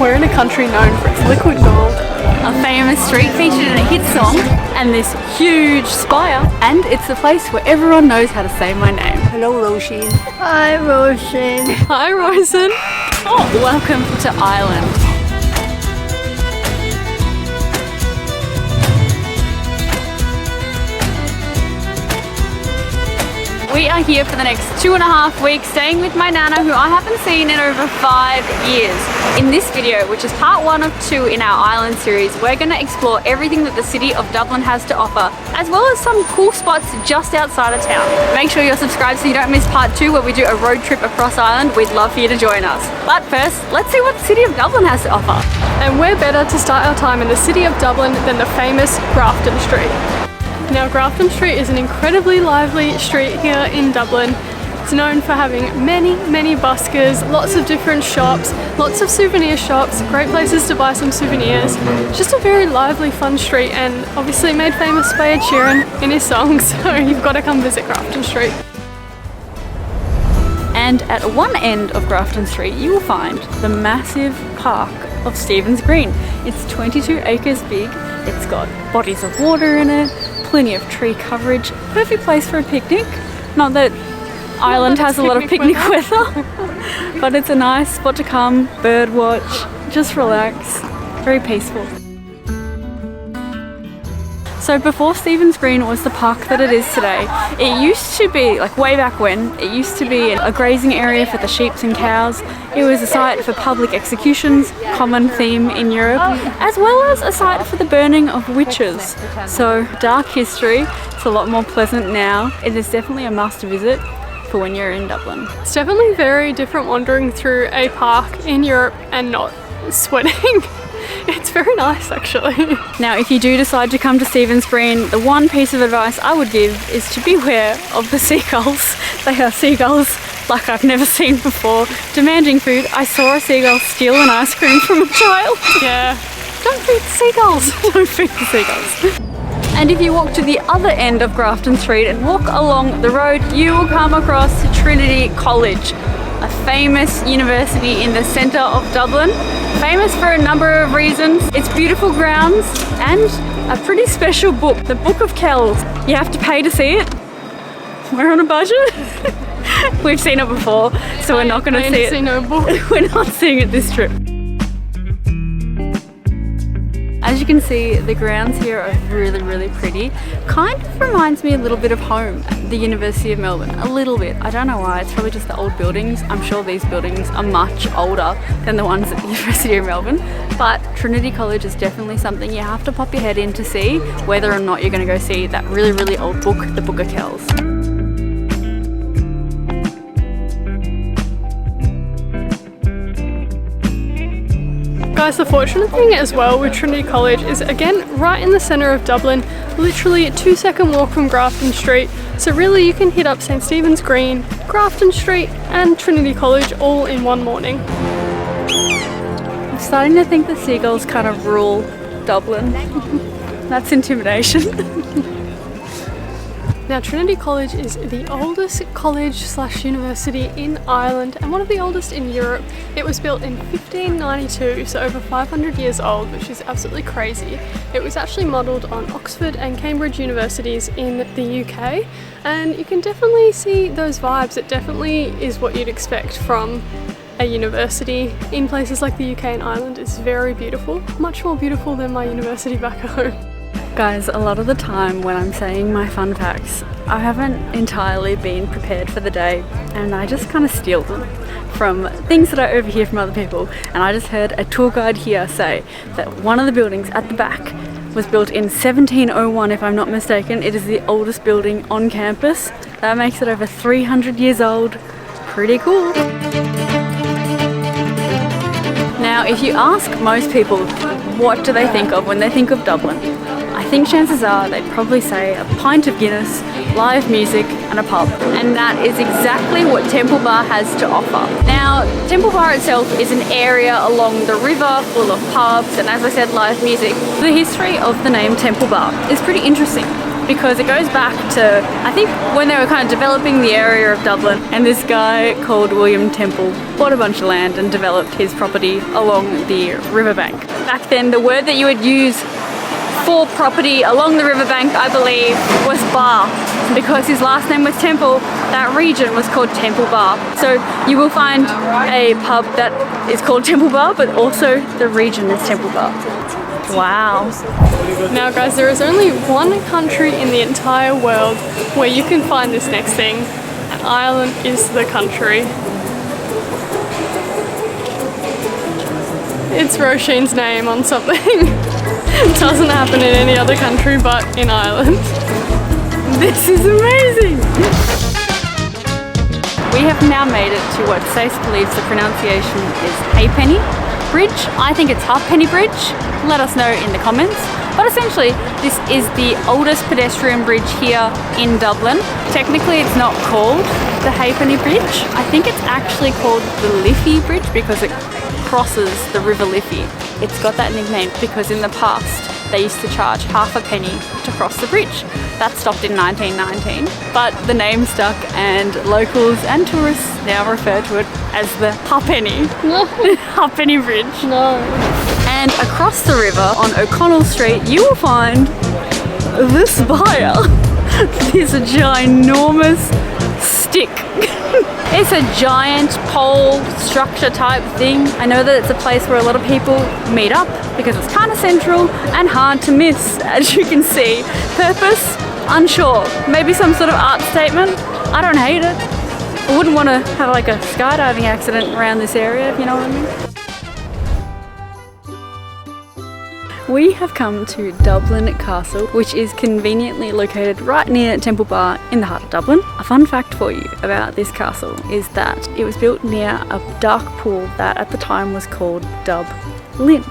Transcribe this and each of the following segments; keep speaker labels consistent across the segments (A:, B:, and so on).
A: We're in a country known for its liquid gold,
B: a famous street featured in a hit song, and this huge spire, and it's the place where everyone knows how to say my name.
C: Hello, Roisin.
D: Hi, Roisin.
A: Hi, Roisin.
B: Oh, welcome to Ireland. We are here for the next 2.5 weeks, staying with my nana, who I haven't seen in over 5 years. In this video, which is part 1 of 2 in our Ireland series, we're going to explore everything that the city of Dublin has to offer, as well as some cool spots just outside of town. Make sure you're subscribed so you don't miss part 2, where we do a road trip across Ireland. We'd love for you to join us. But first, let's see what the city of Dublin has to offer.
A: And where better to start our time in the city of Dublin than the famous Grafton Street. Now, Grafton Street is an incredibly lively street here in Dublin. It's known for having many buskers, lots of different shops, lots of souvenir shops, great places to buy some souvenirs. Just a very lively, fun street, and obviously made famous by Ed Sheeran in his songs, so you've got to come visit Grafton Street.
B: And at one end of Grafton Street, you will find the massive park of Stephen's Green. It's 22 acres big, it's got bodies of water in it, plenty of tree coverage, perfect place for a picnic. Not that Ireland has a lot of picnic weather, but it's a nice spot to come, bird watch, just relax, very peaceful. So before Stephen's Green was the park that it is today, it used to be, like way back when, it used to be a grazing area for the sheep and cows. It was a site for public executions, common theme in Europe, as well as a site for the burning of witches. So dark history, it's a lot more pleasant now. It is definitely a must visit for when you're in Dublin.
A: It's definitely very different wandering through a park in Europe and not sweating. It's very nice, actually.
B: Now, if you do decide to come to Stephen's Green, the one piece of advice I would give is to beware of the seagulls. They are seagulls like I've never seen before, demanding food. I saw a seagull steal an ice cream from a child.
A: Yeah. Don't feed the seagulls.
B: Don't feed the seagulls. And if you walk to the other end of Grafton Street and walk along the road, you will come across Trinity College, a famous university in the centre of Dublin. Famous for a number of reasons. It's beautiful grounds and a pretty special book, the Book of Kells. You have to pay to see it. We're on a budget. We've seen it before, so we're not going to see it.
A: No book.
B: We're not seeing it this trip. As you can see, the grounds here are really pretty. Kind of reminds me a little bit of home, the University of Melbourne. A little bit. I don't know why. It's probably just the old buildings. I'm sure these buildings are much older than the ones at the University of Melbourne. But Trinity College is definitely something you have to pop your head in to see, whether or not you're going to go see that really old book, the Book of Kells.
A: Guys, the fortunate thing as well with Trinity College is, again, right in the centre of Dublin, literally a 2-second walk from Grafton Street. So really you can hit up St Stephen's Green, Grafton Street and Trinity College all in one morning.
B: I'm starting to think the seagulls kind of rule Dublin. That's intimidation.
A: Now, Trinity College is the oldest college/university in Ireland and one of the oldest in Europe. It was built in 1592, so over 500 years old, which is absolutely crazy. It was actually modelled on Oxford and Cambridge universities in the UK, and you can definitely see those vibes. It definitely is what you'd expect from a university in places like the UK and Ireland. It's very beautiful, much more beautiful than my university back home.
B: Guys, a lot of the time when I'm saying my fun facts, I haven't entirely been prepared for the day, and I just kind of steal them from things that I overhear from other people. And I just heard a tour guide here say that one of the buildings at the back was built in 1701, if I'm not mistaken. It is the oldest building on campus. That makes it over 300 years old. Pretty cool. Now, if you ask most people what do they think of when they think of Dublin, I think chances are they'd probably say a pint of Guinness, live music and a pub. And that is exactly what Temple Bar has to offer. Now, Temple Bar itself is an area along the river full of pubs and, as I said, live music. The history of the name Temple Bar is pretty interesting. because it goes back to, I think, when they were kind of developing the area of Dublin, and this guy called William Temple bought a bunch of land and developed his property along the riverbank. Back then, the word that you would use for property along the riverbank, I believe, was bar. Because his last name was Temple, that region was called Temple Bar. So you will find a pub that is called Temple Bar, but also the region is Temple Bar. Wow.
A: Now guys, there is only one country in the entire world where you can find this next thing, and Ireland is the country. It's Roisin's name on something. It doesn't happen in any other country but in Ireland.
B: This is amazing! We have now made it to what Sace believes the pronunciation is Halfpenny Bridge. I think it's Halfpenny Bridge. Let us know in the comments. But essentially, this is the oldest pedestrian bridge here in Dublin. Technically, it's not called the Halfpenny Bridge. I think it's actually called the Liffey Bridge because it crosses the River Liffey. It's got that nickname because in the past, they used to charge half a penny to cross the bridge. That stopped in 1919, but the name stuck and locals and tourists now refer to it as the Halfpenny.
A: No.
B: Halfpenny Bridge.
A: No.
B: And across the river on O'Connell Street, you will find this spire. This ginormous stick. It's a giant pole structure type thing. I know that it's a place where a lot of people meet up because it's kind of central and hard to miss, as you can see. Purpose? Unsure. Maybe some sort of art statement? I don't hate it. I wouldn't want to have like a skydiving accident around this area, if you know what I mean. We have come to Dublin Castle, which is conveniently located right near Temple Bar in the heart of Dublin. A fun fact for you about this castle is that it was built near a dark pool that at the time was called Dub Linn.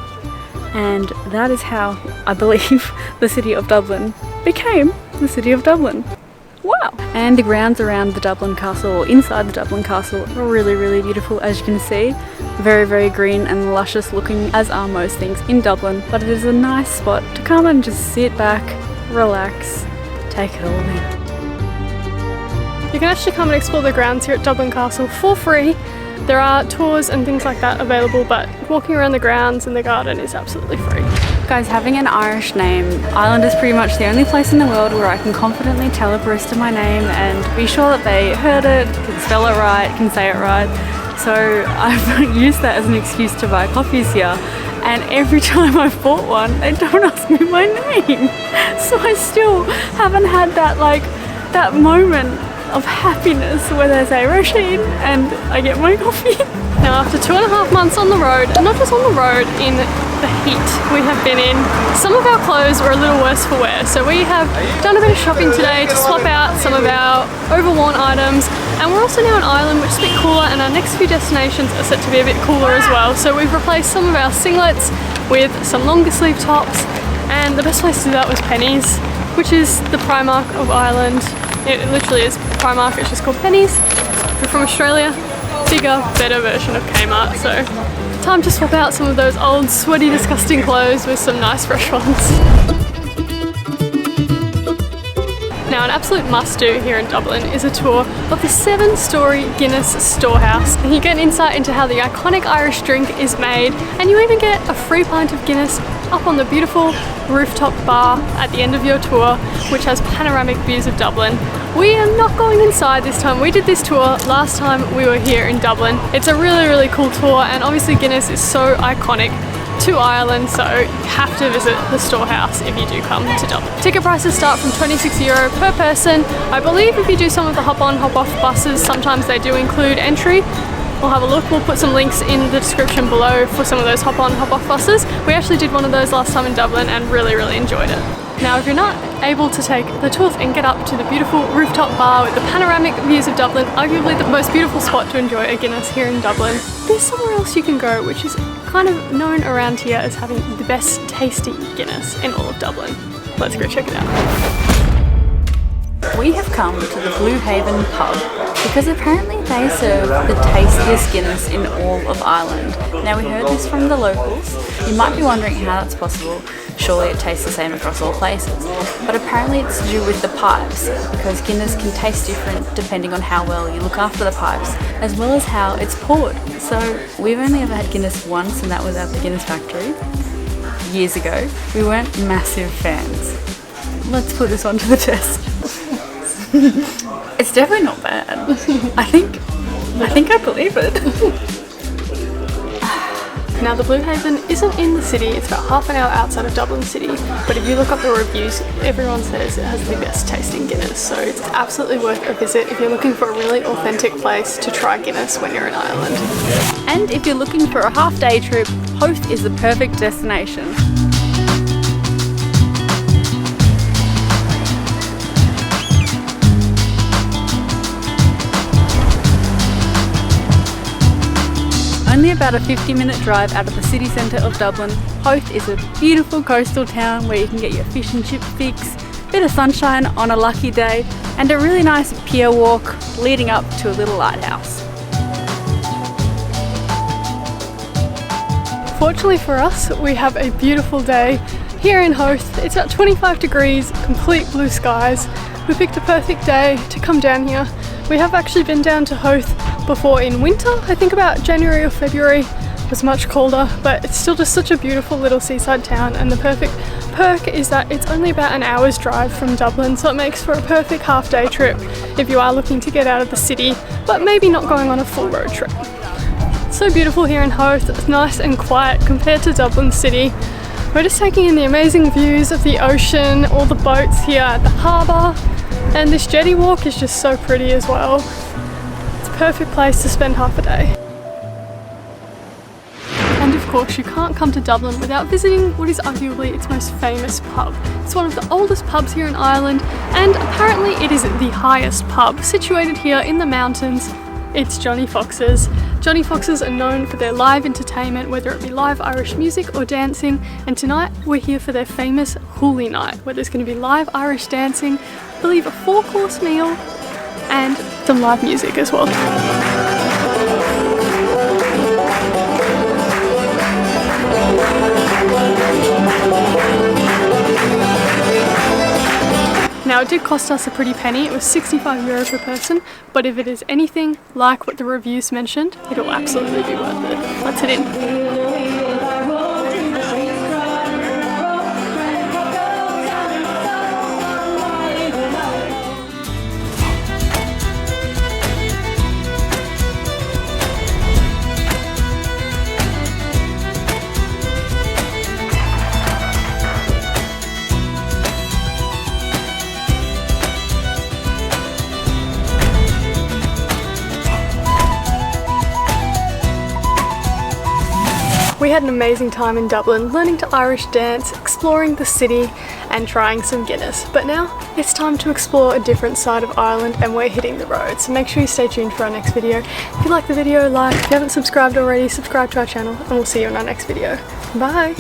B: And that is how I believe the city of Dublin became the city of Dublin. Wow! And the grounds around the Dublin Castle, or inside the Dublin Castle, are really, really beautiful, as you can see. Very, very green and luscious looking, as are most things in Dublin. But it is a nice spot to come and just sit back, relax, take it all in.
A: You can actually come and explore the grounds here at Dublin Castle for free. There are tours and things like that available, but walking around the grounds and the garden is absolutely free.
B: Guys, having an Irish name, Ireland is pretty much the only place in the world where I can confidently tell a barista my name and be sure that they heard it, can spell it right, can say it right. So I've used that as an excuse to buy coffees here, and every time I've bought one, they don't ask me my name. So I still haven't had that moment of happiness where they say Roisin and I get my coffee.
A: Now after 2.5 months on the road, and not just on the road, in the heat we have been in, some of our clothes were a little worse for wear. So we have done a bit of shopping today to swap out some of our overworn items, and we're also now in Ireland, which is a bit cooler, and our next few destinations are set to be a bit cooler as well. So we've replaced some of our singlets with some longer sleeve tops, and the best place to do that was Pennies, which is the Primark of Ireland. It literally is Primark, it's just called Pennies. We're from Australia, bigger, better version of Kmart, so time to swap out some of those old, sweaty, disgusting clothes with some nice fresh ones. Now, an absolute must-do here in Dublin is a tour of the 7-storey Guinness storehouse. And you get an insight into how the iconic Irish drink is made, and you even get a free pint of Guinness up on the beautiful rooftop bar at the end of your tour, which has panoramic views of Dublin. We are not going inside this time. We did this tour last time we were here in Dublin. It's a really, really cool tour, and obviously Guinness is so iconic to Ireland, so you have to visit the storehouse if you do come to Dublin. Ticket prices start from €26 per person. I believe if you do some of the hop-on, hop-off buses, sometimes they do include entry. We'll have a look. We'll put some links in the description below for some of those hop-on, hop-off buses. We actually did one of those last time in Dublin and really, really enjoyed it. Now, if you're not able to take the tours and get up to the beautiful rooftop bar with the panoramic views of Dublin, arguably the most beautiful spot to enjoy a Guinness here in Dublin, there's somewhere else you can go, which is kind of known around here as having the best tasting Guinness in all of Dublin. Let's go check it out.
B: We have come to the Blue Haven pub because apparently they serve the tastiest Guinness in all of Ireland. Now we heard this from the locals. You might be wondering how that's possible. Surely it tastes the same across all places. But apparently it's to do with the pipes, because Guinness can taste different depending on how well you look after the pipes, as well as how it's poured. So we've only ever had Guinness once, and that was at the Guinness factory years ago. We weren't massive fans. Let's put this one to the test. It's definitely not bad. I think I believe it.
A: Now the Blue Haven isn't in the city, it's about half an hour outside of Dublin City, but if you look up the reviews, everyone says it has the best tasting Guinness, so it's absolutely worth a visit if you're looking for a really authentic place to try Guinness when you're in Ireland.
B: And if you're looking for a half-day trip, Howth is the perfect destination. Only about a 50-minute drive out of the city centre of Dublin, Howth is a beautiful coastal town where you can get your fish and chip fix, bit of sunshine on a lucky day, and a really nice pier walk leading up to a little lighthouse.
A: Fortunately for us, we have a beautiful day here in Howth. It's about 25 degrees, complete blue skies. We picked a perfect day to come down here. We have actually been down to Howth before in winter. I think about January or February. It was much colder, but it's still just such a beautiful little seaside town, and the perfect perk is that it's only about an hour's drive from Dublin, so it makes for a perfect half-day trip if you are looking to get out of the city, but maybe not going on a full road trip. It's so beautiful here in Howth. It's nice and quiet compared to Dublin City. We're just taking in the amazing views of the ocean, all the boats here at the harbour, and this jetty walk is just so pretty as well. It's a perfect place to spend half a day. And of course, you can't come to Dublin without visiting what is arguably its most famous pub. It's one of the oldest pubs here in Ireland, and apparently it is the highest pub situated here in the mountains. It's Johnny Fox's. Johnny Fox's are known for their live entertainment, whether it be live Irish music or dancing, and tonight we're here for their famous Hoolie Night, where there's going to be live Irish dancing, I believe a 4-course meal, and some live music as well. Now it did cost us a pretty penny, it was €65 per person, but if it is anything like what the reviews mentioned, it'll absolutely be worth it. Let's head in. We had an amazing time in Dublin, learning to Irish dance, exploring the city and trying some Guinness. But now it's time to explore a different side of Ireland, and we're hitting the road. So make sure you stay tuned for our next video. If you like the video, like. If you haven't subscribed already, subscribe to our channel, and we'll see you in our next video. Bye!